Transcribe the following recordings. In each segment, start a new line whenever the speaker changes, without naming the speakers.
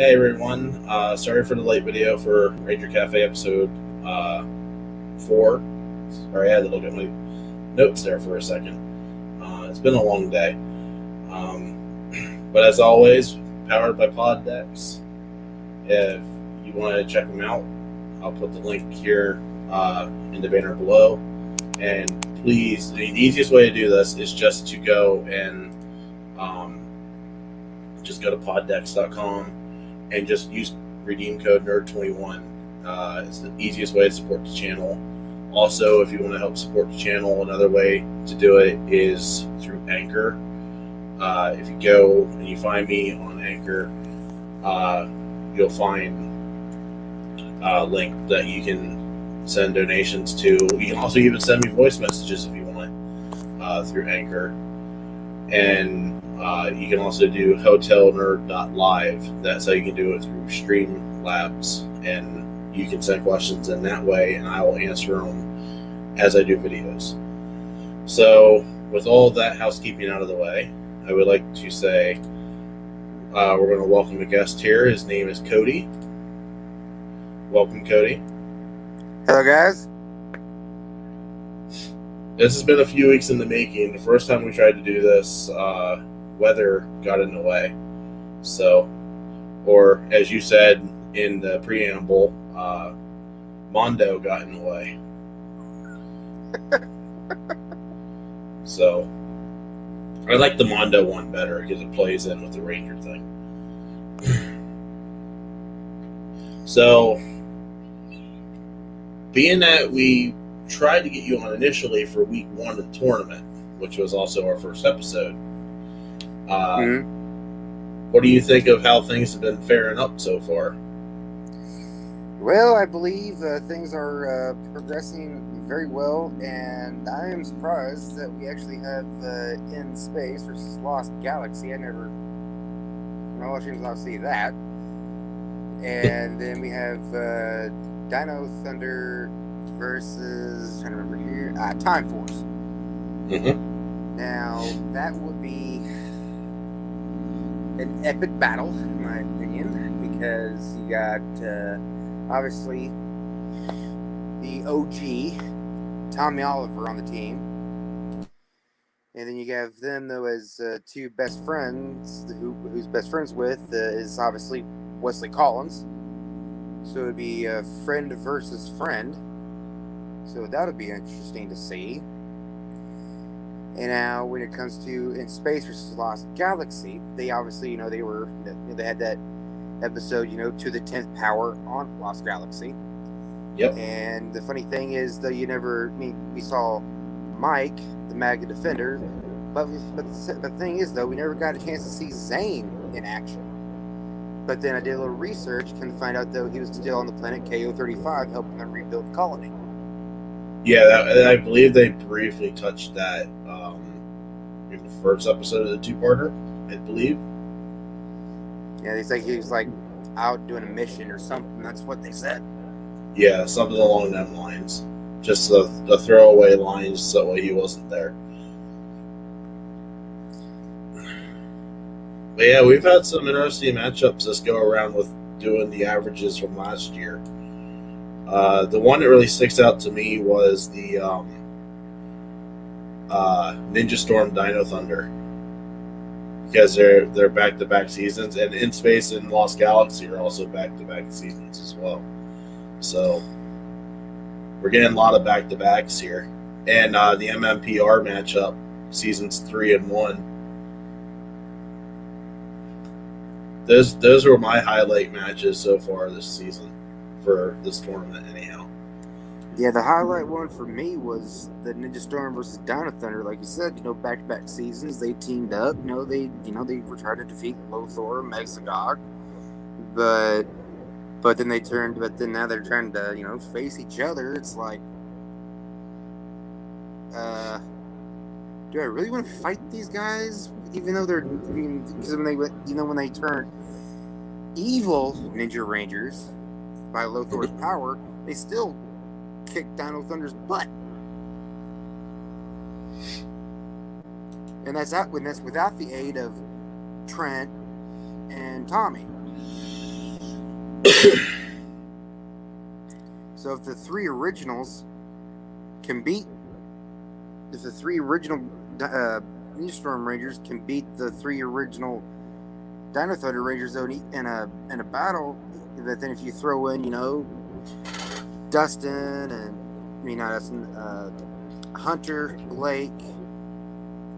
Hey everyone, sorry for the late video for Ranger Cafe episode 4. Sorry, I had to look at my notes there for a second. It's been a long day. But as always, powered by Pod Decks. If you want to check them out, I'll put the link here in the banner below. And please, the easiest way to do this is just to go and just go to poddex.com and just use redeem code NERD21. It's the easiest way to support the channel. Also, if you want to help support the channel, another way to do it is through Anchor. If you go and you find me on Anchor, you'll find a link that you can send donations to. You can also even send me voice messages if you want through Anchor. And you can also do hotelnerd.live. That's how you can do it through Streamlabs. And you can send questions in that way, and I will answer them as I do videos. So, with all of that housekeeping out of the way, I would like to say we're going to welcome a guest here. His name is Cody. Welcome, Cody.
Hello, guys.
This has been a few weeks in the making. The first time we tried to do this, weather got in the way. So, or as you said in the preamble, Mondo got in the way. So, I like the Mondo one better because it plays in with the Ranger thing. So, being that we tried to get you on initially for week 1 of the tournament, which was also our first episode, what do you think of how things have been faring up so far?
Well, I believe things are progressing very well, and I am surprised that we actually have In Space versus Lost Galaxy. I shouldn't see that. And then we have Dino Thunder versus, I'm trying to remember here, Time Force.
Mm-hmm.
Now, that would be an epic battle, in my opinion, because you got obviously the OG Tommy Oliver on the team, and then you have them though as two best friends. Who's best friends with is obviously Wesley Collins, so it'd be a friend versus friend. So that would be interesting to see. And now, when it comes to In Space versus Lost Galaxy, they obviously, they had that episode, to the 10th power on Lost Galaxy.
Yep.
And the funny thing is, though, we saw Mike, the Magna Defender, but the thing is, though, we never got a chance to see Zane in action. But then I did a little research and find out, though, he was still on the planet KO-35 helping them rebuild the colony.
Yeah, I believe they briefly touched that in the first episode of the two-parter, I believe.
Yeah, he was out doing a mission or something. That's what they said.
Yeah, something along them lines. Just the throwaway lines so he wasn't there. But yeah, we've had some interesting matchups this go around with doing the averages from last year. The one that really sticks out to me was the Ninja Storm Dino Thunder, because they're back-to-back seasons, and In Space and Lost Galaxy are also back-to-back seasons as well. So we're getting a lot of back-to-backs here, and the MMPR matchup, seasons 3 and 1. Those were my highlight matches so far this season for this tournament, anyhow.
Yeah, the highlight one for me was the Ninja Storm versus Dino Thunder. Like you said, back-to-back seasons, they teamed up. They were trying to defeat Lothor, Megazord, but then now they're trying to face each other. It's like, do I really want to fight these guys? Even though because when they turn evil Ninja Rangers by Lothor's power, they still kick Dino Thunder's butt. And that's without the aid of Trent and Tommy. So if the three originals can beat, if the three original Ninja Storm Rangers can beat the three original Dino Thunder Rangers in a battle, but then if you throw in, Dustin and not Dustin, Hunter, Blake,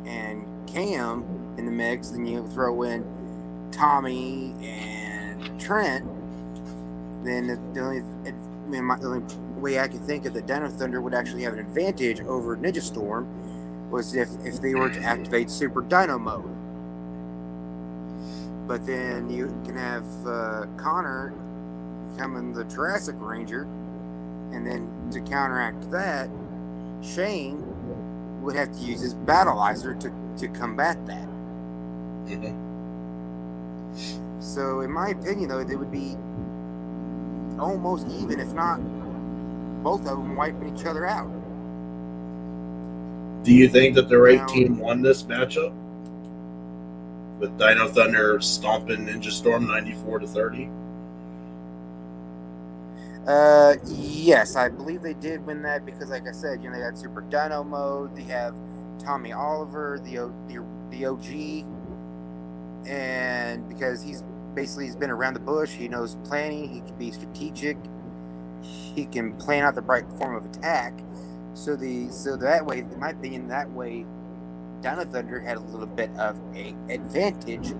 and Cam in the mix, then you throw in Tommy and Trent, then the only way I can think of that Dino Thunder would actually have an advantage over Ninja Storm was if they were to activate Super Dino mode. But then you can have Connor becoming the Jurassic Ranger, and then to counteract that, Shane would have to use his Battleizer to combat that.
Mm-hmm.
So in my opinion, though, they would be almost even, if not both of them wiping each other out.
Do you think that the right team won this matchup? With Dino Thunder stomping Ninja Storm 94-30?
Yes, I believe they did win that because, like I said, they had Super Dino mode. They have Tommy Oliver, the OG, and because he's been around the bush, he knows planning. He can be strategic. He can plan out the right form of attack. So that way, in my opinion, Dino Thunder had a little bit of an advantage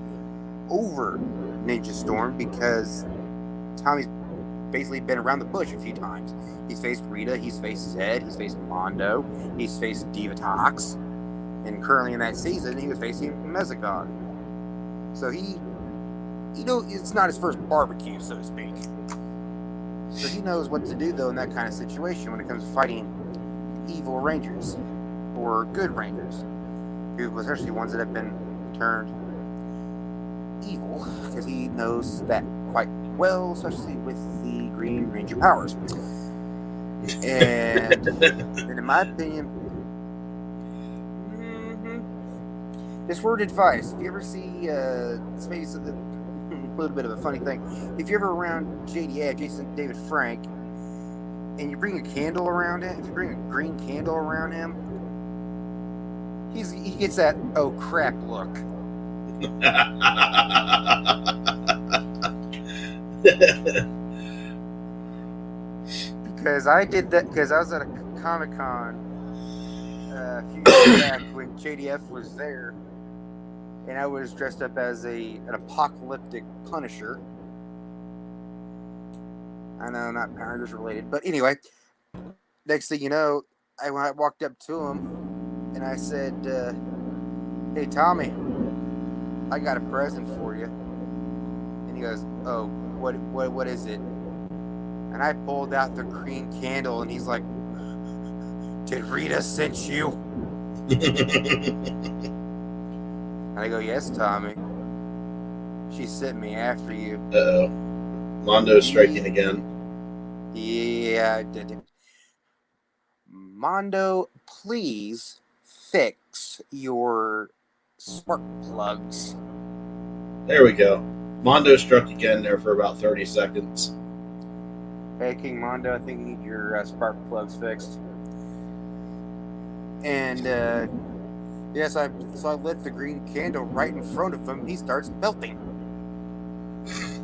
over Ninja Storm because Tommy's basically been around the bush a few times. He's faced Rita, he's faced Zed, he's faced Mondo, he's faced Divatox, and currently in that season, he was facing Mezagog. So it's not his first barbecue, so to speak. So he knows what to do, though, in that kind of situation when it comes to fighting evil Rangers or good Rangers, especially ones that have been turned evil, because he knows that quite well, especially with the Green Ranger powers. And in my opinion, this word advice, if you ever see space, a little bit of a funny thing, if you're ever around JDF, Jason David Frank, and you bring a candle around him, if you bring a green candle around him, he gets that oh crap look. Because I did that because I was at a Comic-Con a few years back when JDF was there, and I was dressed up as an apocalyptic Punisher. I know, not Power Rangers related, but anyway, next thing you know, I walked up to him and I said, "Hey Tommy, I got a present for you." And he goes, "Oh, what is it?" And I pulled out the green candle, and he's like, "Did Rita send you?" And I go, "Yes, Tommy. She sent me after you."
Uh-oh. Mondo's striking again.
Yeah, I did. Mondo, please fix your spark plugs.
There we go. Mondo struck again there for about 30 seconds.
Hey, King Mondo, I think you need your spark plugs fixed. And, yes, so I lit the green candle right in front of him. He starts melting.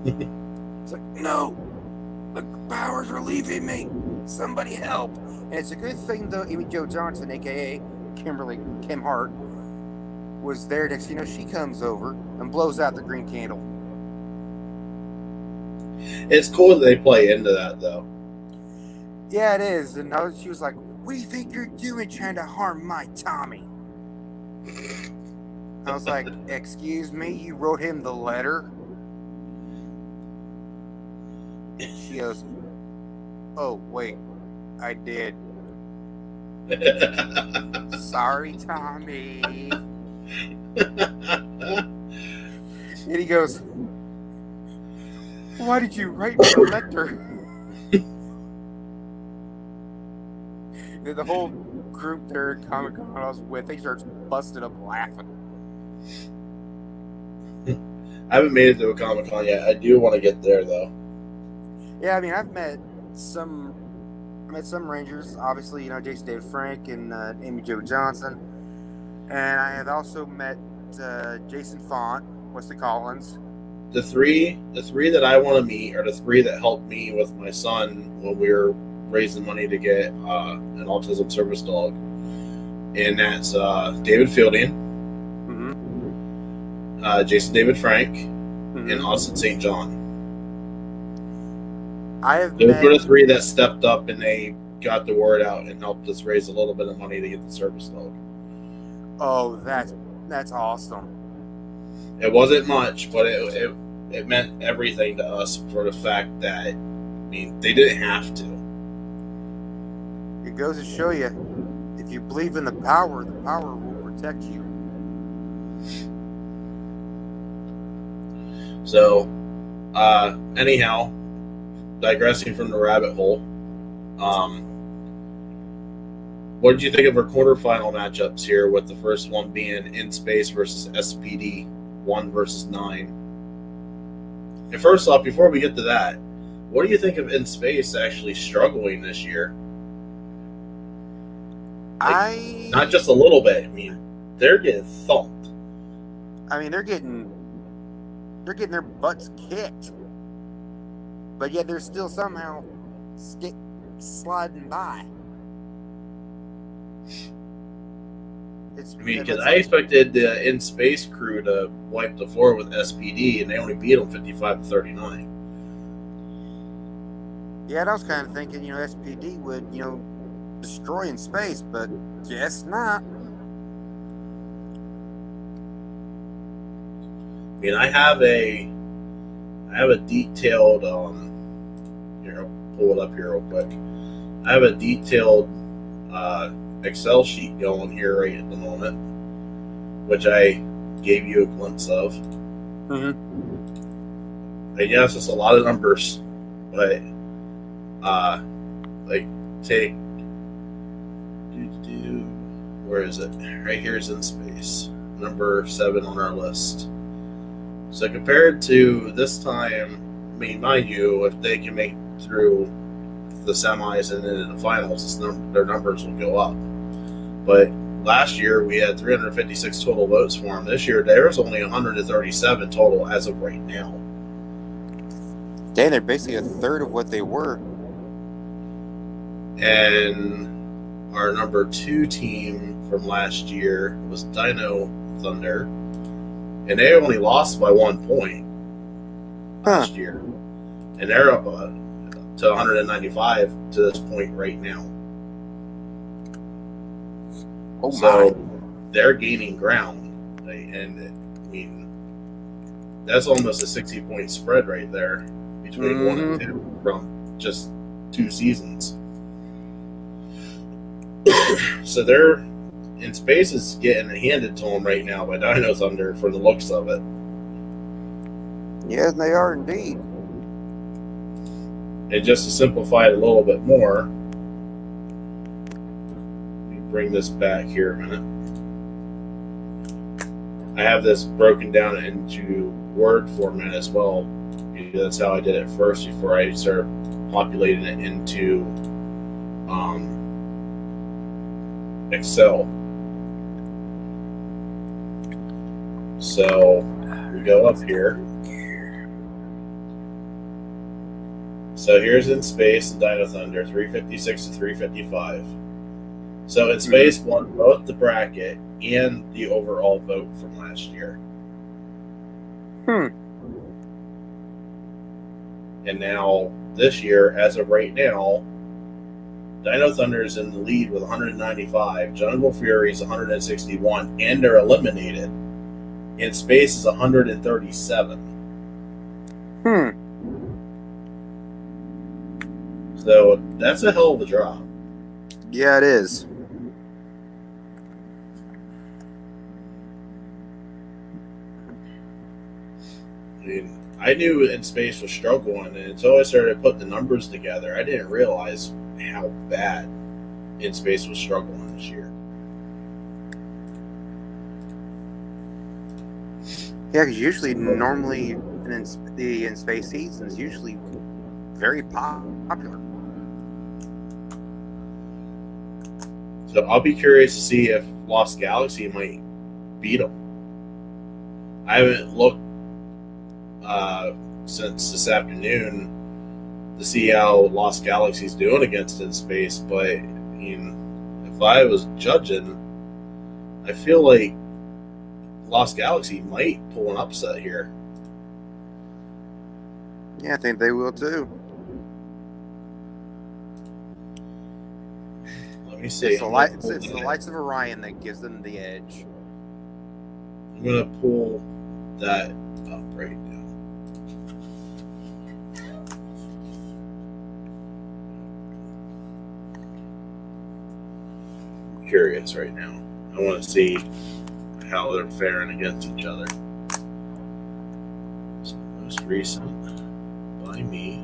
It's like, no, the powers are leaving me. Somebody help. And it's a good thing, though, Amy Jo Johnson, a.k.a. Kim Hart, was there. Next thing you know, she comes over and blows out the green candle.
It's cool that they play into that, though.
Yeah, it is. And she was like, "What do you think you're doing trying to harm my Tommy?" I was like, "Excuse me, you wrote him the letter?" She goes, "Oh, wait, I did." "Sorry, Tommy." And he goes, "Why did you write me a letter?" The whole group there at Comic-Con I was with, they starts busting up laughing.
I haven't made it to a Comic-Con yet. I do want to get there, though.
Yeah, I mean, some I met some Rangers. Obviously, Jason David Frank and Amy Jo Johnson, and I have also met Jason Font, Wesley Collins.
The three that I want to meet are the three that helped me with my son when we were raising money to get an autism service dog, and that's David Fielding, Jason David Frank, and Austin St. John. Those were the three that stepped up and they got the word out and helped us raise a little bit of money to get the service dog.
Oh, that's awesome.
It wasn't much, but it meant everything to us for the fact that, I mean, they didn't have to.
It goes to show you, if you believe in the power will protect you.
So, anyhow, digressing from the rabbit hole, what did you think of our quarterfinal matchups here, with the first one being In Space versus SPD 1 versus 9? And first off, before we get to that, what do you think of In Space actually struggling this year? Not just a little bit. I mean, they're getting thumped.
I mean, they're getting their butts kicked, but yet they're still somehow sliding by.
Because I expected the In Space crew to wipe the floor with SPD, and they only beat them 55-39.
Yeah, and I was kind of thinking, SPD would, destroy In Space, but guess not.
I mean, I have a detailed here, I'll pull it up here real quick. I have a detailed Excel sheet going here right at the moment, which I gave you a glimpse of. And yes, it's a lot of numbers, but take where is it? Right here is In Space, number 7 on our list. So compared to this time, I mean, mind you, if they can make it through the semis and then in the finals, their numbers will go up. But last year we had 356 total votes for them. This year there's only 137 total as of right now.
Dang, they're basically a third of what they were.
And our number 2 team from last year was Dino Thunder, and they only lost by 1 point last year, and they're up to 195 to this point right now.
Oh,
so they're gaining ground, and I mean, that's almost a 60-point spread right there between 1 and 2 from just 2 seasons. So they're In Space is getting handed to them right now by Dino Thunder for the looks of it.
Yes, they are indeed.
And just to simplify it a little bit more, let me bring this back here a minute. I have this broken down into Word format as well, because that's how I did it first before I started populating it into Excel. So we go up here. So here's In Space and Dino Thunder, 356 to 355. So In Space won both the bracket and the overall vote from last year. And now this year, as of right now, Dino Thunder is in the lead with 195, Jungle Fury is 161, and they're eliminated. In Space is 137. So that's a hell of a drop.
Yeah, it is.
I mean, I knew In Space was struggling, and until I started putting the numbers together, I didn't realize how bad In Space was struggling this year.
Yeah, because usually, normally, the In Space seasons usually very popular.
So I'll be curious to see if Lost Galaxy might beat them. I haven't looked since this afternoon to see how Lost Galaxy's doing against In Space, but I mean, if I was judging, I feel like Lost Galaxy might pull an upset here.
Yeah, I think they will too.
Let me see.
It's the lights of Orion that gives them the edge.
I'm gonna pull that up right now. I'm curious right now. I want to see how they're faring against each other. So most recent by me.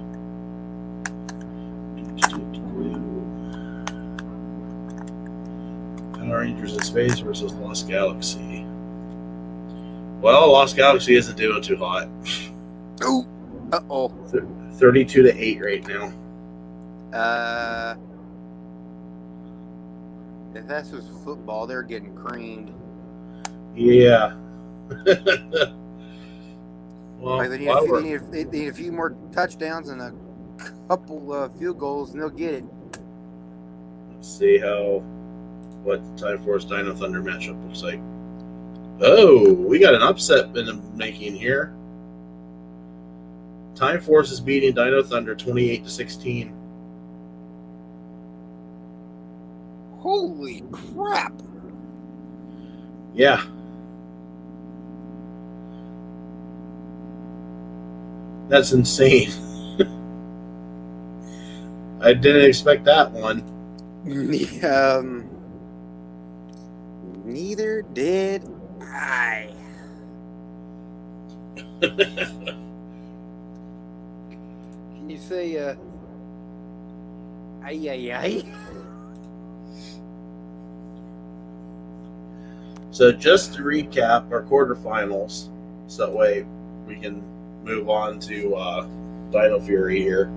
Power Rangers in Space versus Lost Galaxy. Well, Lost Galaxy isn't doing too hot.
Ooh.
32-8 right now.
If this was football, they're getting creamed.
Yeah. Well,
Like they need a few more touchdowns and a couple field goals, and they'll get it.
let's see what the Time Force Dino Thunder matchup looks like. Oh, we got an upset in the making here. Time Force is beating Dino Thunder 28-16.
Holy crap!
Yeah. That's insane. I didn't expect that one.
Neither did I. Can you say, ay?
So just to recap our quarterfinals, so that way we can move on to Dino Fury here.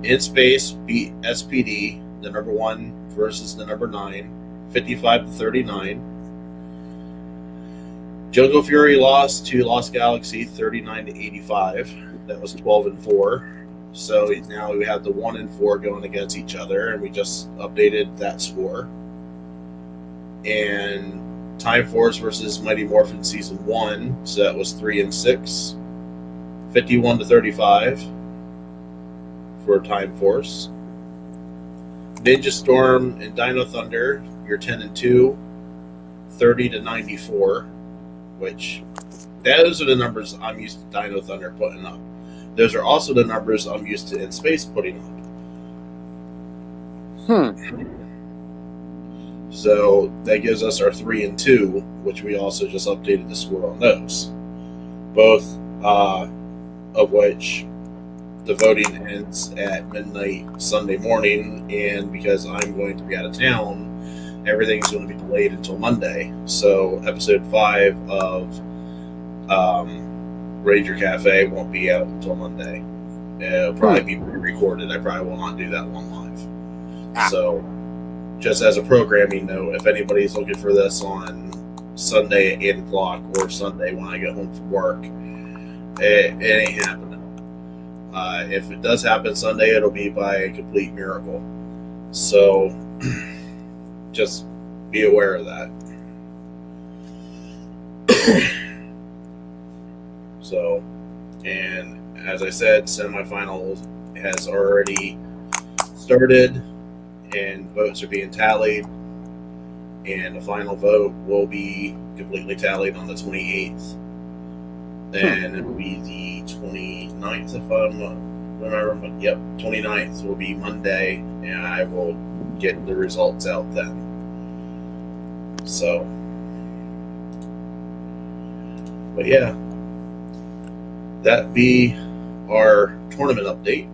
In Space beat SPD, the number 1 versus the number 9, 55-39. Jungle Fury lost to Lost Galaxy 39-85. That was 12-4. So now we have the 1-4 going against each other, and we just updated that score. And Time Force versus Mighty Morphin Season 1, so that was 3-6. 51-35 for Time Force. Ninja Storm and Dino Thunder, you're 10-2, 30-94, which those are the numbers I'm used to Dino Thunder putting up. Those are also the numbers I'm used to In Space putting up. So that gives us our 3-2, which we also just updated the score on those. Both of which the voting ends at midnight Sunday morning, and because I'm going to be out of town, everything's going to be delayed until Monday. So episode 5 of Ranger Café won't be out until Monday. It'll probably be pre-recorded. I probably will not do that one live. So just as a programming note, if anybody's looking for this on Sunday at 8 o'clock or Sunday when I get home from work, it ain't happening. If it does happen Sunday, it'll be by a complete miracle. So just be aware of that. So, and as I said, semifinals has already started, and votes are being tallied, and the final vote will be completely tallied on the 28th. And it will be the 29th, if I'm remember. Yep, 29th will be Monday, and I will get the results out then. So, but yeah, that be our tournament update.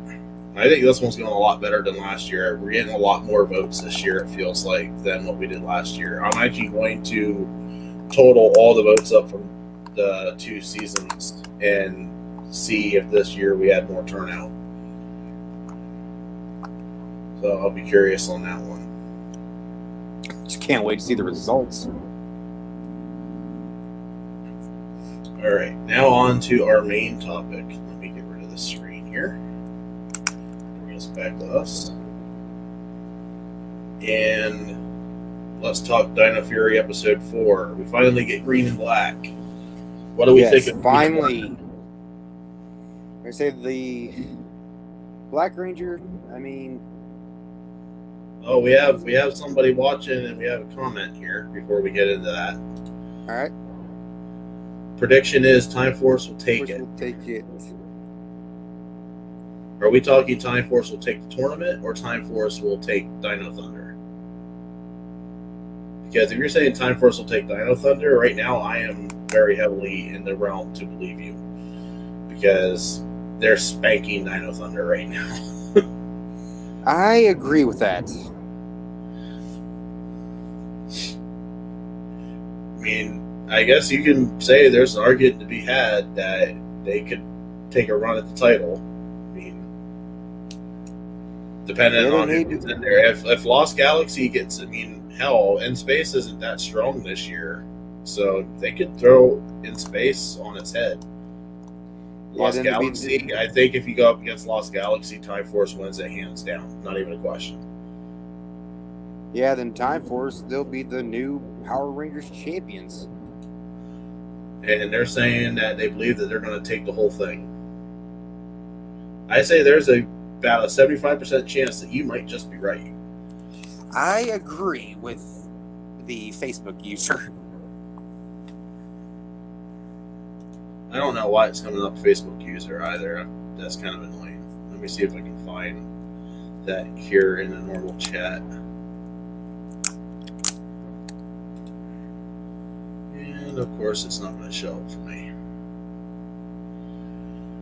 I think this one's going a lot better than last year. We're getting a lot more votes this year, it feels like, than what we did last year. I'm actually going to total all the votes up from the 2 seasons and see if this year we had more turnout. So I'll be curious on that one.
Just can't wait to see the results.
All right, now on to our main topic. Let me get rid of the screen here. Bring us back to us. And let's talk Dino Fury episode 4. We finally get green and black. What do we think of
finally? I say the Black Ranger. I mean,
oh, we have somebody watching, and we have a comment here before we get into that.
All right.
Prediction is Time Force will take it. Are we talking Time Force will take the tournament, or Time Force will take Dino Thunder? Because if you're saying Time Force will take Dino Thunder, right now I am very heavily in the realm to believe you. Because they're spanking Dino Thunder right now.
I agree with that.
I mean, I guess you can say there's an argument to be had that they could take a run at the title. I mean, depending on who's in there. If Lost Galaxy gets, I mean, hell, In Space isn't that strong this year. So they could throw In Space on its head. Lost Galaxy, I think if you go up against Lost Galaxy, Time Force wins it hands down. Not even a question.
Yeah, then Time Force, they'll be the new Power Rangers champions.
And they're saying that they believe that they're going to take the whole thing. I say there's about a 75% chance that you might just be right.
I agree with the Facebook user.
I don't know why it's coming up Facebook user either. That's kind of annoying. Let me see if I can find that here in the normal chat. And of course, it's not going to show up for me.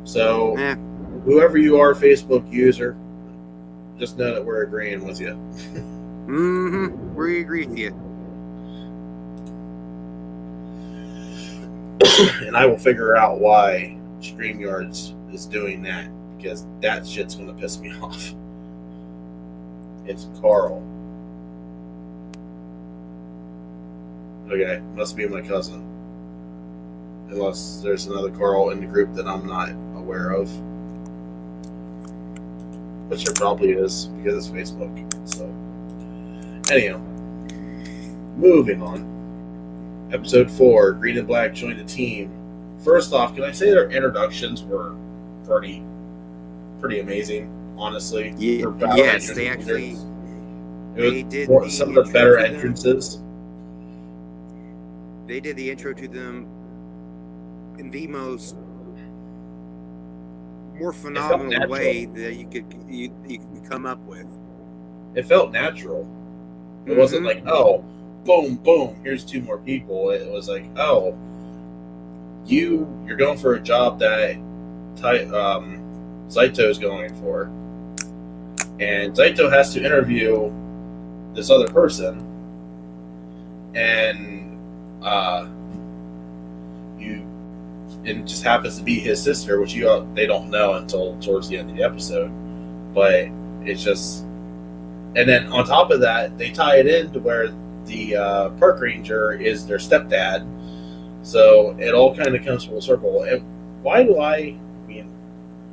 So, whoever you are, Facebook user, just know that we're agreeing with you.
We agree with you.
And I will figure out why StreamYards is doing that, because that shit's going to piss me off. It's Carl. Okay, must be my cousin. Unless there's another Carl in the group that I'm not aware of. Which there probably is, because it's Facebook. So, anyhow, moving on. Episode 4, Green and Black join the team. First off, can I say their introductions were pretty amazing, honestly?
Yes, they actually...
They did some of the better entrances.
They did the intro to them in the more phenomenal way that you could come up with.
It felt natural. It wasn't like, oh, boom, boom, here's 2 more people. It was like, oh, you're going for a job that Zaito's going for. And Zaito has to interview this other person. And it just happens to be his sister, which they don't know until towards the end of the episode. But it's just... And then on top of that, they tie it in to where the park ranger is their stepdad. So it all kind of comes full circle. And why do I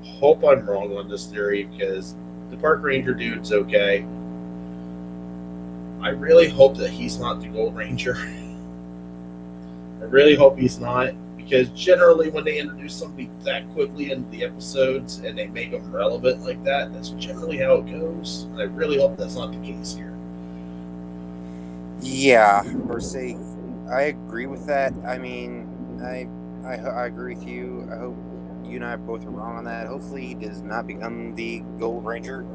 hope I'm wrong on this theory, because the park ranger dude's okay. I really hope that he's not the Gold Ranger. I really hope he's not, because generally when they introduce somebody that quickly into the episodes and they make them relevant like that, that's generally how it goes. And I really hope that's not the case here.
Yeah, or say, I agree with that. I mean, I agree with you. I hope you and I both are wrong on that. Hopefully he does not become the Gold Ranger.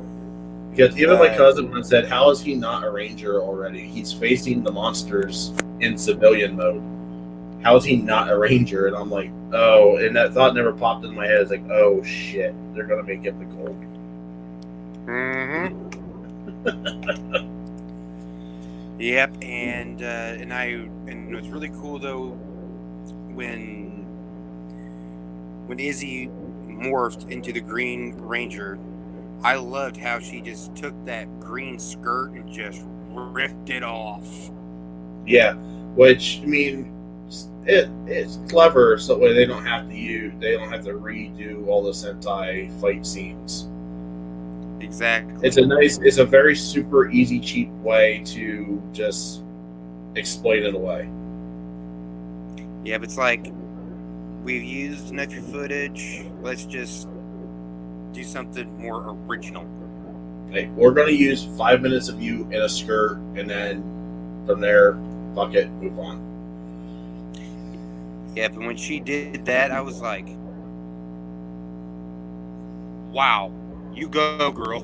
Because even my cousin once said, how is he not a ranger already? He's facing the monsters in civilian mode. How is he not a ranger? And I'm like, oh, and that thought never popped in my head. It's like, oh shit, they're gonna make him the Gold.
Yep, and it's really cool though when Izzy morphed into the Green Ranger, I loved how she just took that green skirt and just ripped it off.
Yeah, which I mean, it's clever, so that way they don't have to redo all the Sentai fight scenes.
Exactly.
It's a very super easy, cheap way to just explain it away.
Yeah, but it's like, we've used enough of your footage. Let's just do something more original.
Like, we're going to use 5 minutes of you in a skirt, and then from there, fuck it, move on.
Yeah, but when she did that, I was like, wow, you go, girl.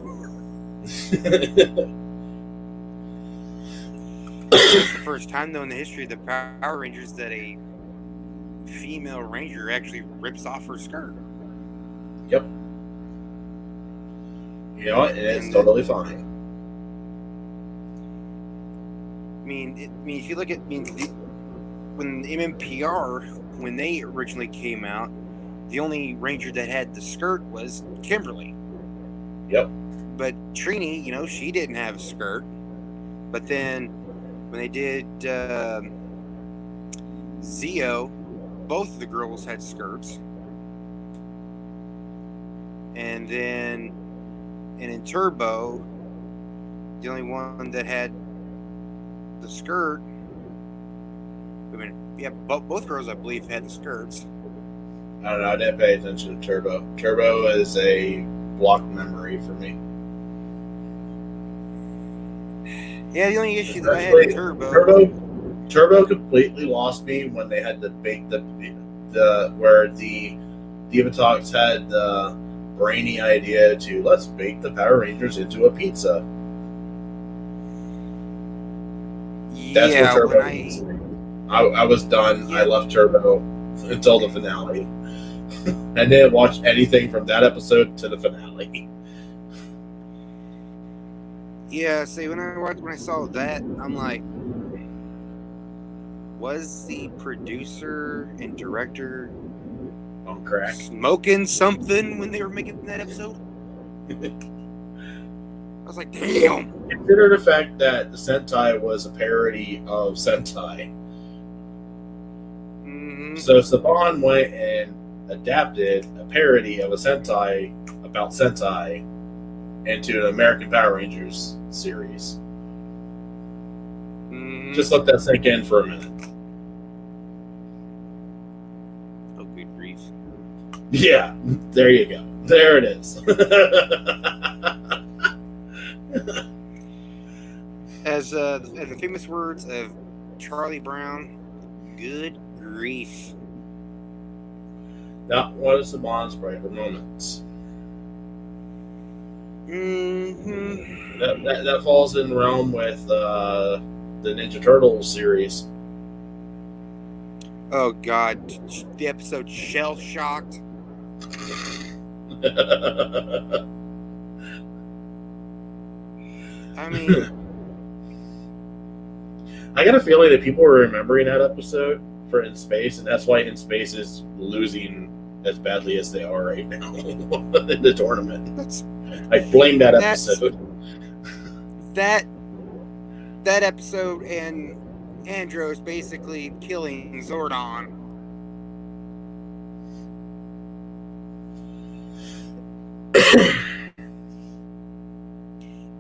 It's the first time, though, in the history of the Power Rangers that a female ranger actually rips off her skirt.
Yep. You know what? And it's totally fine.
I mean, if you look at, when the MMPR, when they originally came out, the only ranger that had the skirt was Kimberly.
Yep.
But Trini, she didn't have a skirt. But then when they did Zeo, both of the girls had skirts. And then in Turbo, the only one that had the skirt, both girls, I believe, had the skirts.
I don't know. I didn't pay attention to Turbo. Turbo is a blocked memory for me.
Yeah, the only issue that I had with
Turbo completely lost me when they had to bake the where the Divatox had the brainy idea to let's bake the Power Rangers into a pizza. That's
yeah,
what Turbo was. I was done. Yeah. I left Turbo until the finale. I didn't watch anything from that episode to the finale.
Yeah, see, when I saw that, I'm like, was the producer and director
on crack
smoking something when they were making that episode? I was like, damn.
Consider the fact that the Sentai was a parody of Sentai.
Mm-hmm.
So Saban went and adapted a parody of a Sentai about Sentai into an American Power Rangers series.
Mm-hmm.
Just let that sink in for a minute.
Oh, good grief.
Yeah, there you go. There it is.
As the famous words of Charlie Brown, good grief.
Not one of Saban's brighter moments.
Mm-hmm.
That falls in realm with the Ninja Turtles series.
Oh God, the episode Shell Shocked. I mean,
I got a feeling that people are remembering that episode for In Space, and that's why In Space is losing as badly as they are right now in the tournament. I blame that episode.
That episode and Andros basically killing Zordon. I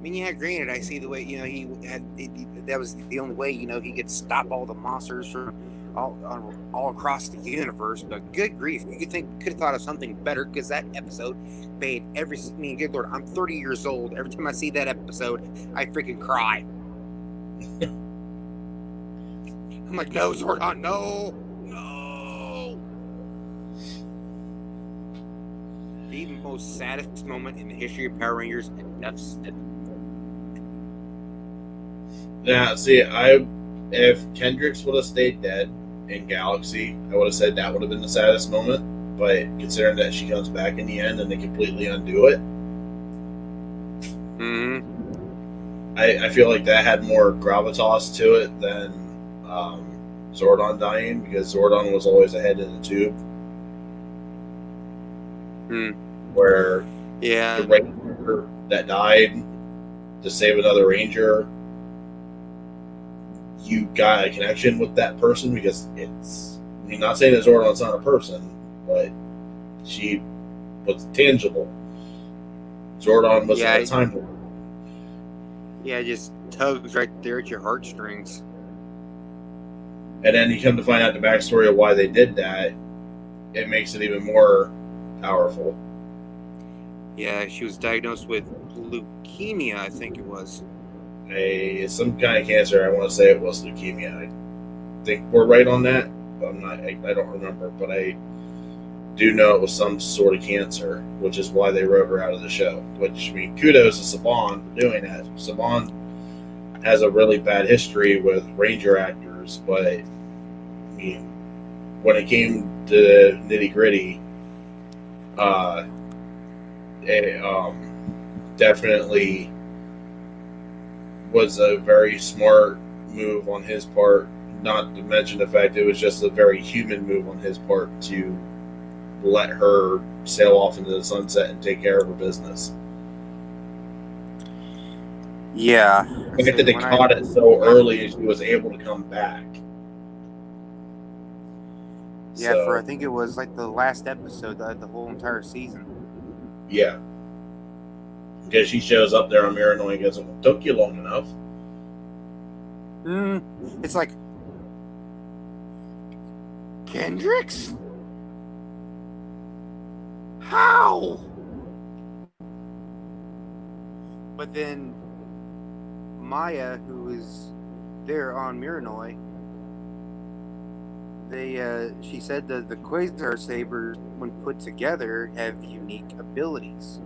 mean, yeah, granted, I see the way, that was the only way, he could stop all the monsters from all across the universe, but good grief, you could have thought of something better, because that episode made good Lord, I'm 30 years old. Every time I see that episode, I freaking cry. I'm like, no, Zordon, no. The most saddest moment in the history of Power Rangers, and enough said.
Yeah, see, if Kendricks would have stayed dead in Galaxy, I would have said that would have been the saddest moment. But considering that she comes back in the end and they completely undo it, I feel like that had more gravitas to it than Zordon dying, because Zordon was always ahead in the tube. where
Yeah.
the ranger that died to save another ranger, you got a connection with that person because it's. I mean, not saying that Zordon's not a person, but she was tangible. Zordon was a Time Lord.
Yeah, it just tugs right there at your heartstrings.
And then you come to find out the backstory of why they did that. It makes it even more powerful.
Yeah, she was diagnosed with leukemia, I think it was.
Some kind of cancer. I want to say it was leukemia. I think we're right on that. I'm not. I don't remember, but I do know it was some sort of cancer, which is why they wrote her out of the show. Which, I mean, kudos to Saban for doing that. Saban has a really bad history with Ranger actors, but I mean, when it came to nitty gritty, it definitely was a very smart move on his part. Not to mention the fact it was just a very human move on his part to let her sail off into the sunset and take care of her business.
Yeah.
The fact that they caught it so early, she was able to come back.
Yeah, for I think it was like the last episode of the whole entire season.
Yeah. Because she shows up there on Miranoi and goes, "It took you long enough."
It's like, Kendricks? How? But then Maya, who is there on Miranoi, she said that the Quasar Sabers, when put together, have unique abilities.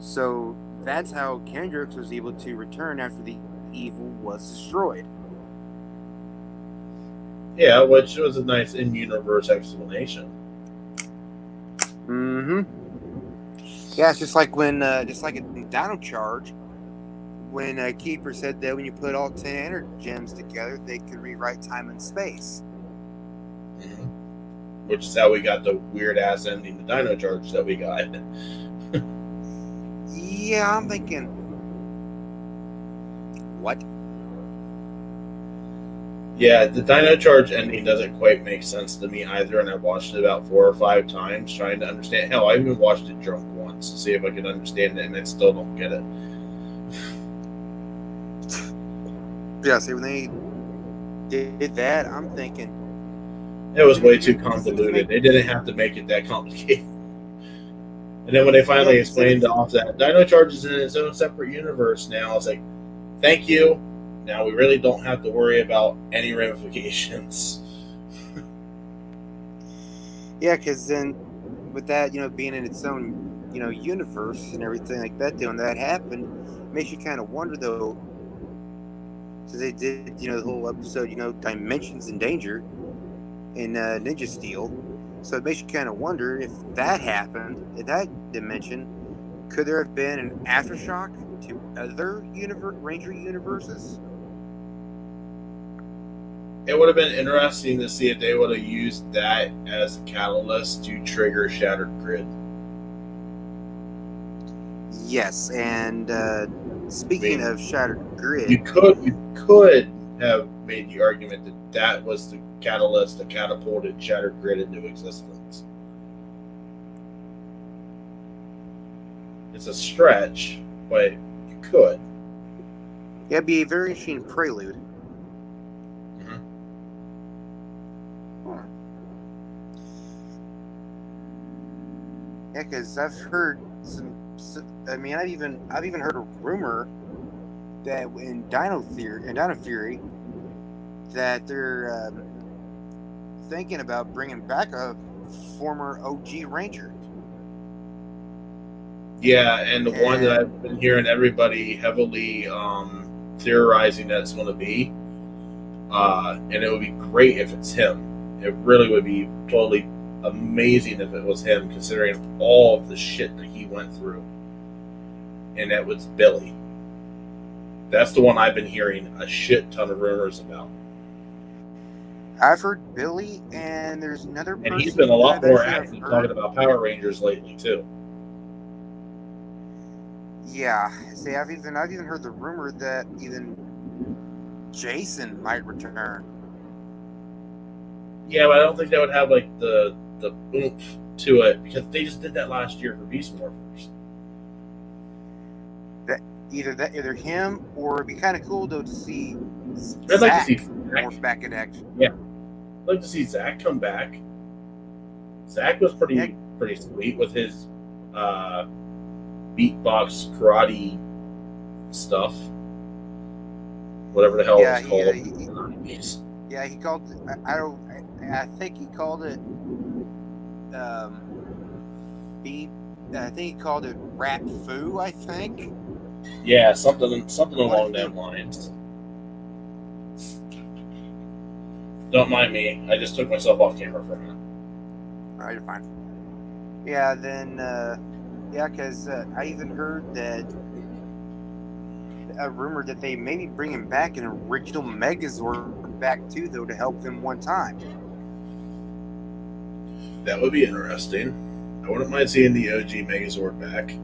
So that's how Kendricks was able to return after the evil was destroyed.
Yeah, which was a nice in-universe explanation.
Yeah, it's just like when, just like in Dino Charge, when Keeper said that when you put all 10 energy gems together, they could rewrite time and space.
Which is how we got the weird-ass ending to Dino Charge that we got.
Yeah, I'm thinking, what?
Yeah, the Dino Charge ending doesn't quite make sense to me either, and I watched it about 4 or 5 times trying to understand. Hell, I even watched it drunk once to see if I could understand it, and I still don't get it.
Yeah, see, when they did that, I'm thinking...
It was way too convoluted. They didn't have to make it that complicated. And then when they finally explained to off that Dino Charge is in its own separate universe now, it's like, thank you. Now we really don't have to worry about any ramifications.
Yeah, because then with that, being in its own, universe and everything like that, when that happened, makes you kind of wonder, though, because they did, the whole episode, Dimensions in Danger in Ninja Steel. So it makes you kind of wonder if that happened in that dimension, could there have been an aftershock to other Ranger universes?
It would have been interesting to see if they would have used that as a catalyst to trigger Shattered Grid.
Yes, and speaking of Shattered Grid,
you could have made the argument that was the catalyst that catapulted Shattered Grid into existence. It's a stretch, but you could.
Yeah, it'd be a very interesting prelude. Yeah, because I've heard I've even heard a rumor that in Dino Fury, that they're thinking about bringing back a former OG Ranger.
Yeah, and the one that I've been hearing everybody heavily theorizing that it's going to be, and it would be great if it's him. It really would be totally amazing if it was him, considering all of the shit that he went through. And that was Billy. That's the one I've been hearing a shit ton of rumors about.
I've heard Billy, and there's another
And he's been a
person that
lot
I've
more
actually
active
heard.
talking about Power Rangers lately too.
Yeah, see, I've even heard the rumor that even Jason might return.
Yeah, but I don't think that would have like the oomph to it because they just did that last year for Beast Morphers.
Either him, or it'd be kind of cool though to see
I'd like to see
Zach
Zach.
morph back in action.
Yeah, I'd like to see Zach come back. Zach was pretty sweet with his beatbox karate stuff, whatever the hell it's called.
He called. I think he called it. I think he called it Rat Foo. I think.
Yeah, something along them lines. Don't mind me. I just took myself off camera for a minute.
All right, you're fine. Yeah, then. Because I even heard that a rumor that they maybe bringing back an original Megazord back too, though, to help them one time.
That would be interesting. I wouldn't mind seeing the OG Megazord back.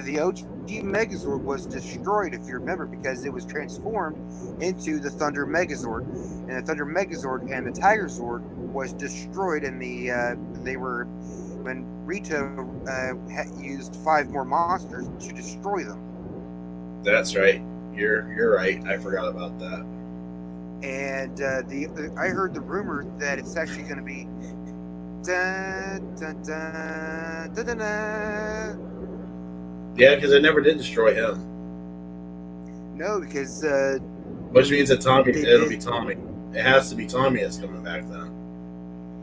The OG Megazord was destroyed, if you remember, because it was transformed into the Thunder Megazord, and the Thunder Megazord and the Tiger Zord was destroyed, and they were when Rita used 5 more monsters to destroy them.
That's right. You're right. I forgot about that.
And I heard the rumor that it's actually going to be. Dun, dun, dun, dun, dun, dun.
Yeah, because they never did destroy him.
No, because
which means that it'll be Tommy. It has to be Tommy that's coming back then.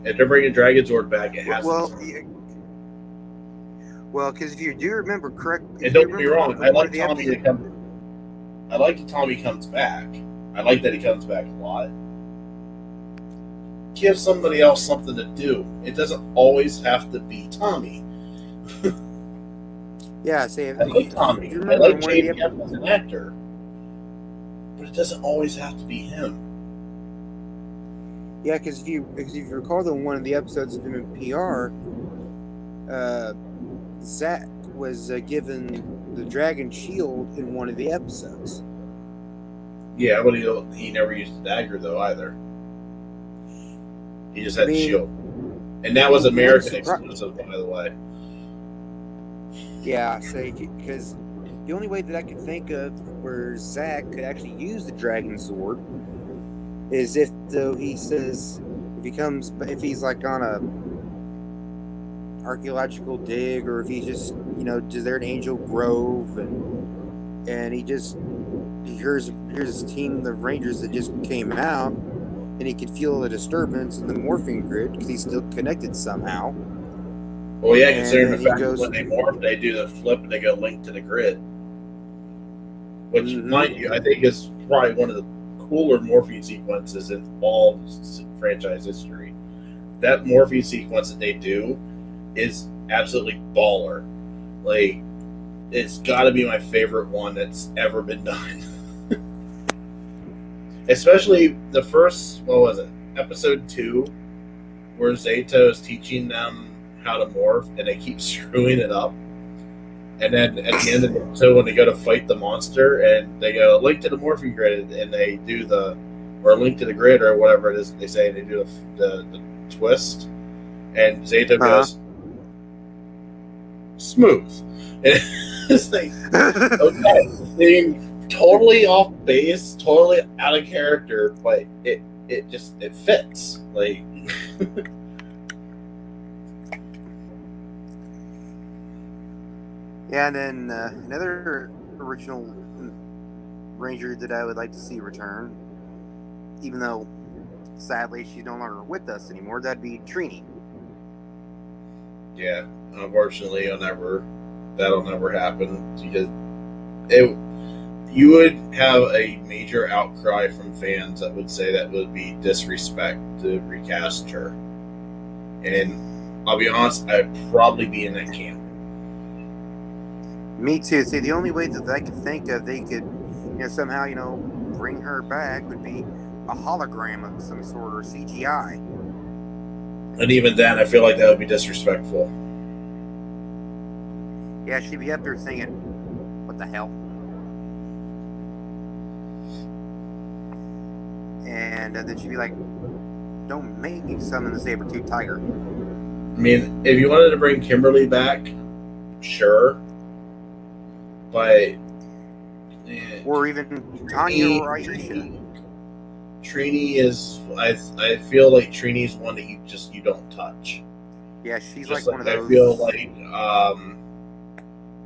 If they're bringing Dragon Zord back, it has to be Tommy.
Well, because if you do remember correct,
and don't get me wrong, I like Tommy to come. I like that Tommy comes back. I like that he comes back a lot. Give somebody else something to do. It doesn't always have to be Tommy.
Yeah, say
I like Tommy. I like JPF as an actor, but it doesn't always have to be him.
Yeah, because if you recall, in one of the episodes of him in PR, Zach was given the Dragon Shield in one of the episodes.
Yeah, but he never used the dagger though either. He just had the shield, and that was American exclusive, by the way.
Yeah, because the only way that I could think of where Zach could actually use the Dragon Zord is if he's like on a archaeological dig, or if he's just there in Angel Grove and he hears his team, the Rangers that just came out, and he could feel a disturbance in the morphing grid because he's still connected somehow.
Well, yeah, considering the fact that when they morph, they do the flip and they go link to the grid. Which, mind you, I think is probably one of the cooler morphing sequences in all franchise history. That morphing sequence that they do is absolutely baller. Like, it's got to be my favorite one that's ever been done. Especially the first, episode 2, where Zato is teaching them how to morph, and they keep screwing it up. And then at the end of the episode, when they go to fight the monster, and they go link to the morphing grid, and they do or link to the grid, or whatever it is they say, and they do the twist, and Zato goes smooth. And it's like, okay, totally off base, totally out of character, but it fits. Like.
Yeah, and then another original Ranger that I would like to see return, even though sadly she's no longer with us anymore, that'd be Trini.
Yeah, unfortunately, that'll never happen because you would have a major outcry from fans that would say that would be disrespect to recast her. And I'll be honest, I'd probably be in that camp.
Me too. See, the only way that I could think of they could, somehow, bring her back would be a hologram of some sort or CGI.
And even then, I feel like that would be disrespectful.
Yeah, she'd be up there singing, "What the hell?" And then she'd be like, "Don't make me summon the saber-tooth tiger."
I mean, if you wanted to bring Kimberly back, sure. But
or even Tanya or Aisha.
Trini is, I feel like Trini's one that you don't touch.
Yeah, she's
just
like one of those.
I feel like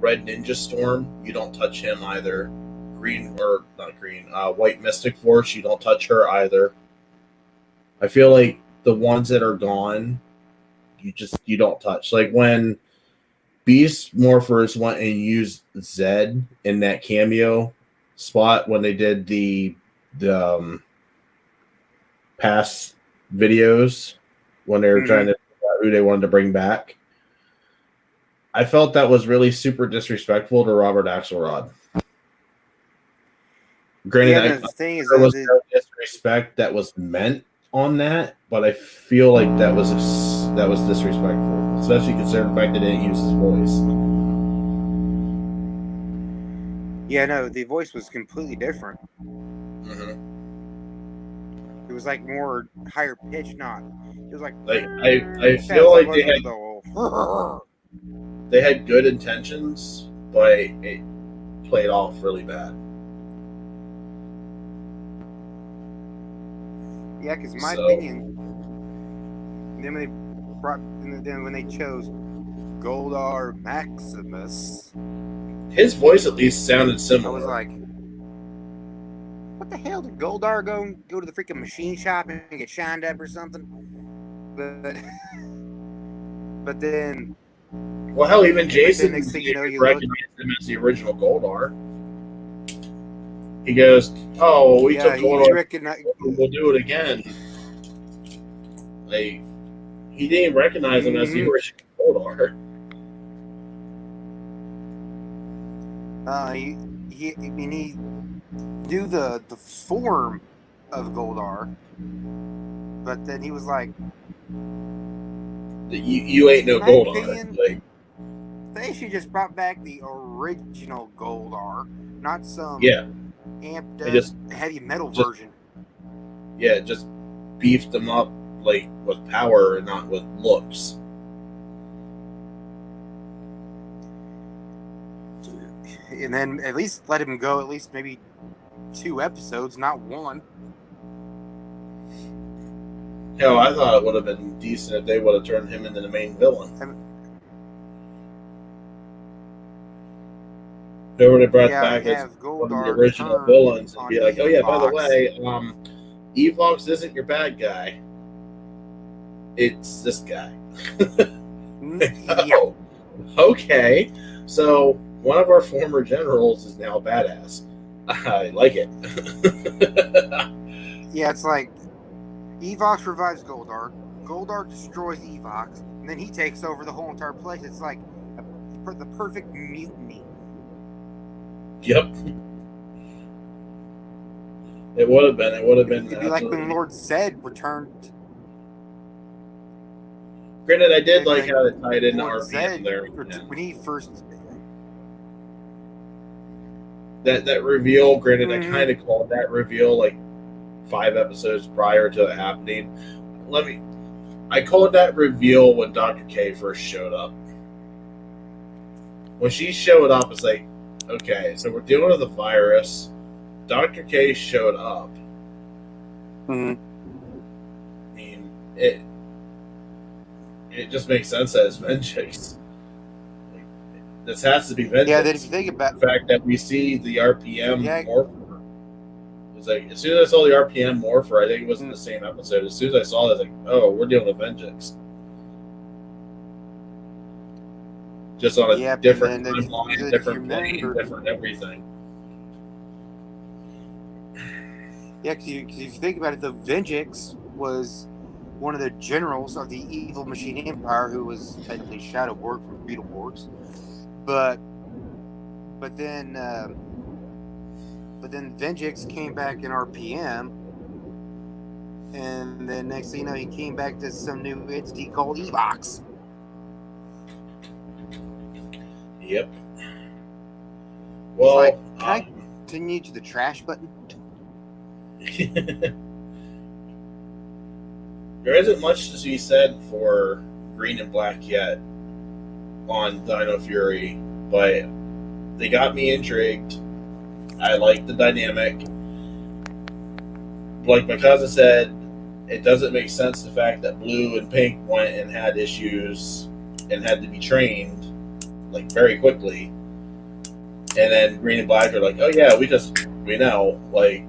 Red Ninja Storm, you don't touch him either. White Mystic Force, you don't touch her either. I feel like the ones that are gone, you don't touch. Like when Beast Morphers went and used Zed in that cameo spot when they did the past videos when they were trying to figure out who they wanted to bring back. I felt that was really super disrespectful to Robert Axelrod. Granted,
the thing is
there was no disrespect that was meant on that, but I feel like that was disrespectful, especially considering the fact that they didn't use his voice.
Yeah, no, the voice was completely different.
Mm-hmm.
It was like more higher pitched, not. It was like
I feel like they had good intentions, but it played off really bad.
Yeah, because in my opinion, then when they chose Goldar Maximus,
his voice at least sounded similar.
I was like, what the hell, did Goldar go to the freaking machine shop and get shined up or something? But then,
well, hell, even Jason
next thing you know, you
recognized him as the original Goldar. He goes, "Oh, we took Goldar. We'll do it again." Like, he didn't recognize him as the original Goldar.
He knew the form of Goldar, but then he was like,
"You ain't no Goldar." Like,
they should just brought back the original Goldar, not some amped up heavy metal version.
Yeah, just beefed them up like with power and not with looks.
And then at least let him go at least maybe 2 episodes, not 1.
Hell, I thought it would have been decent if they would have turned him into the main villain. They would have brought back as one of the original villains and be like, "Oh yeah, by the way, Evox isn't your bad guy. It's this guy." Oh, okay. So one of our former generals is now badass. I like it.
Yeah, it's like Evox revives Goldar. Goldar destroys Evox, and then he takes over the whole entire place. It's like the perfect mutiny.
Yep. It would have been.
It'd be like when Lord Zed returned.
Granted, I did like how it tied into RPM there.
When he first.
That reveal, granted, I kind of called that reveal like 5 episodes prior to it happening. I called that reveal when Dr. K first showed up. When she showed up, it's like, okay, so we're dealing with a virus. Dr. K showed up. I mean, it just makes sense that it's Vengeance. This has to be Vengeance.
Yeah, that if you think about
the fact that we see the RPM morpher. It's like, as soon as I saw the RPM morpher, I think it was in the same episode. As soon as I saw that, I was like, oh, we're dealing with Vengeance. Just on a different timeline, different plane, different everything.
Yeah, because if you think about it, the Vengeance was one of the generals of the evil machine empire who was technically Shadowborg from Beetleborgs. But then Vengeance came back in RPM, And then next thing you know, he came back to some new entity called Evox.
Yep.
It's
Well,
like, can I continue to the trash button?
there isn't much to be said for Green and Black yet on Dino Fury, but they got me intrigued. I like the dynamic. Like my cousin said, it doesn't make sense the fact that Blue and Pink went and had issues and had to be trained like very quickly, and then Green and Black are like, oh yeah, we know, like,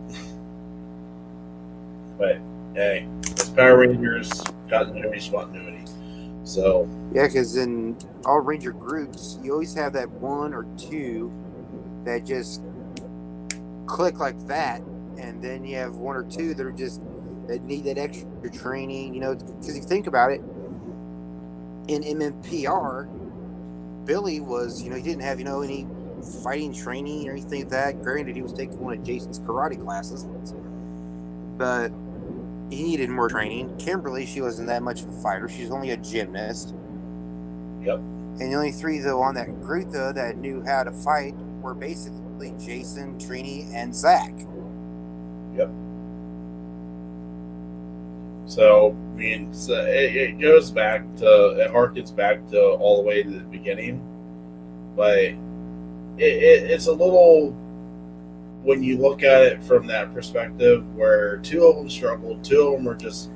but hey, it's Power Rangers, continuity, spontaneity. So
Yeah, because in all Ranger groups, you always have that one or two that just click like that, and then you have one or two that are just that need that extra training. You know, because if you think about it, in MMPR, Billy was, he didn't have any fighting training or anything like that. Granted, he was taking one of Jason's karate classes, but he needed more training. Kimberly, she wasn't that much of a fighter. She's only a gymnast.
yep.
And the only three, though, on that group, though, that knew how to fight were basically Jason, Trini, and Zach.
Yep. So, I mean, it goes back to, it harkens back to all the way to the beginning. But it's a little, when you look at it from that perspective, where two of them struggled, two of them were just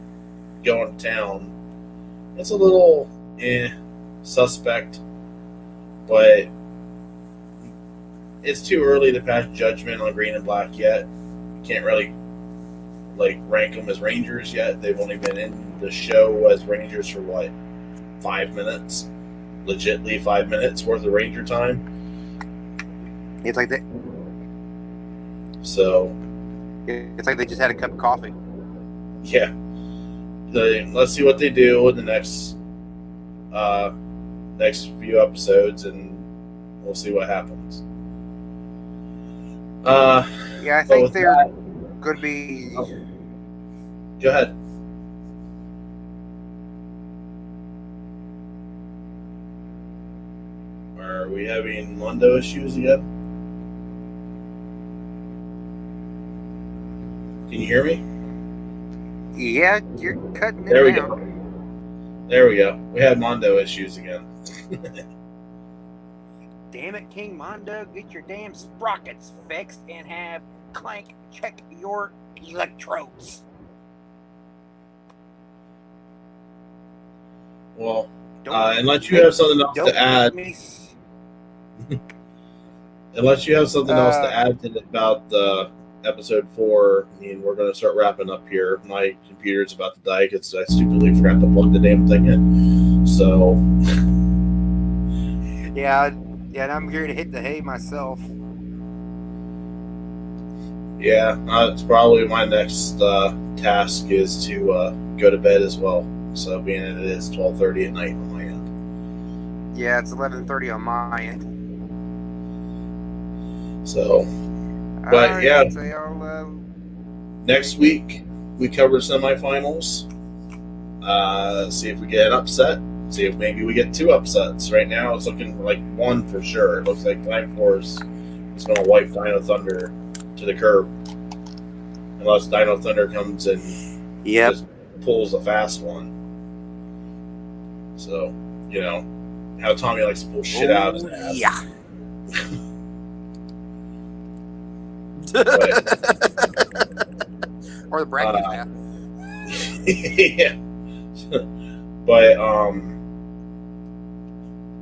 going to town, it's a little suspect. But it's too early to pass judgment on Green and Black yet. Can't really rank them as Rangers yet. They've only been in the show as Rangers for 5 minutes, legitly 5 minutes worth of Ranger time.
It's like that.
So
it's like they just had a cup of coffee.
Yeah. Let's see what they do in the next few episodes, and we'll see what happens.
Yeah, I think they're going to be.
Oh. Go ahead. Are we having Mondo issues again? Can you hear me?
Yeah, you're cutting it
There we
out.
go. There we go. We had Mondo issues again.
Damn it, King Mondo, get your damn sprockets fixed and have Clank check your electrodes.
Well, unless you have something else to add. Unless you have something else to add about episode 4, I mean, we're going to start wrapping up here. My computer's about to die because I stupidly forgot to plug the damn thing in. So.
Yeah, and I'm here to hit the hay myself.
Yeah, it's probably my next task is to go to bed as well. So being that it is 12:30 at night on my end.
Yeah, it's 11:30 on my end.
So, but yeah, next week we cover semifinals. See if we get an upset. See if maybe we get 2 upsets. Right now it's looking like 1 for sure. It looks like Time Force is going to wipe Dino Thunder to the curb. Unless Dino Thunder comes and just pulls a fast one. So, how Tommy likes to pull shit out of his ass.
Yeah. Or the bracket half.
Yeah. But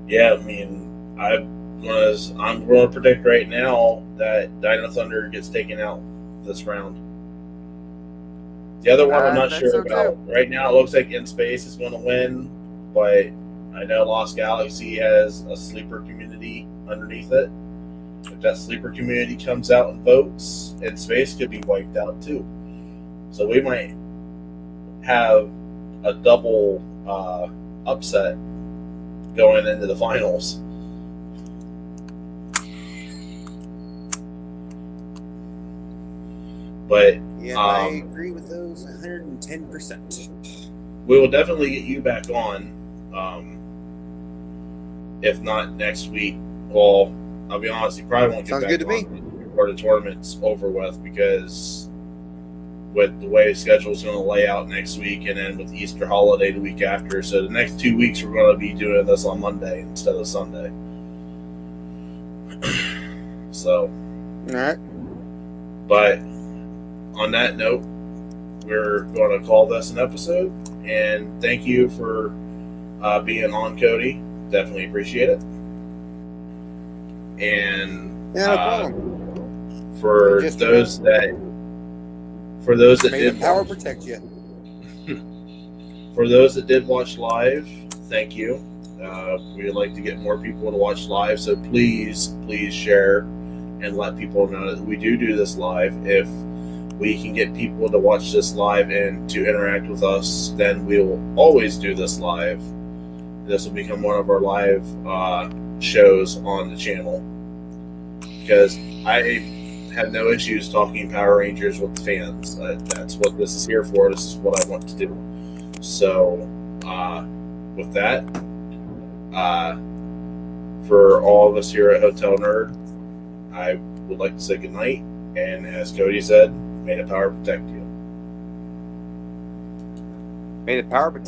yeah, I mean, I'm going to predict right now that Dino Thunder gets taken out this round. The other one I'm not sure about. Too. Right now, it looks like In Space is going to win, but I know Lost Galaxy has a sleeper community underneath it. If that sleeper community comes out and votes, In Space could be wiped out too. So we might have a double upset going into the finals. But
I agree with those 110%.
we will definitely get you back on. If not next week, well, I'll be honest, you probably won't get
Sounds
back
good to
on before the tournament's over with, because with the way the schedule's going to lay out next week, and then with the Easter holiday the week after. So the next 2 weeks we're going to be doing this on Monday instead of Sunday. So,
all right.
But on that note, we're going to call this an episode. And thank you for being on, Cody. Definitely appreciate it. And
no problem.
For those that
may
did
the power
watch,
protect you.
For those that did watch live, thank you. We would like to get more people to watch live, so please share and let people know that we do this live. If we can get people to watch this live and to interact with us, then we will always do this live. This will become one of our live shows on the channel, because I have no issues talking Power Rangers with fans. That's what this is here for. This is what I want to do. So, with that, for all of us here at Hotel Nerd, I would like to say goodnight. And as Cody said, may the power protect you.
May the power protect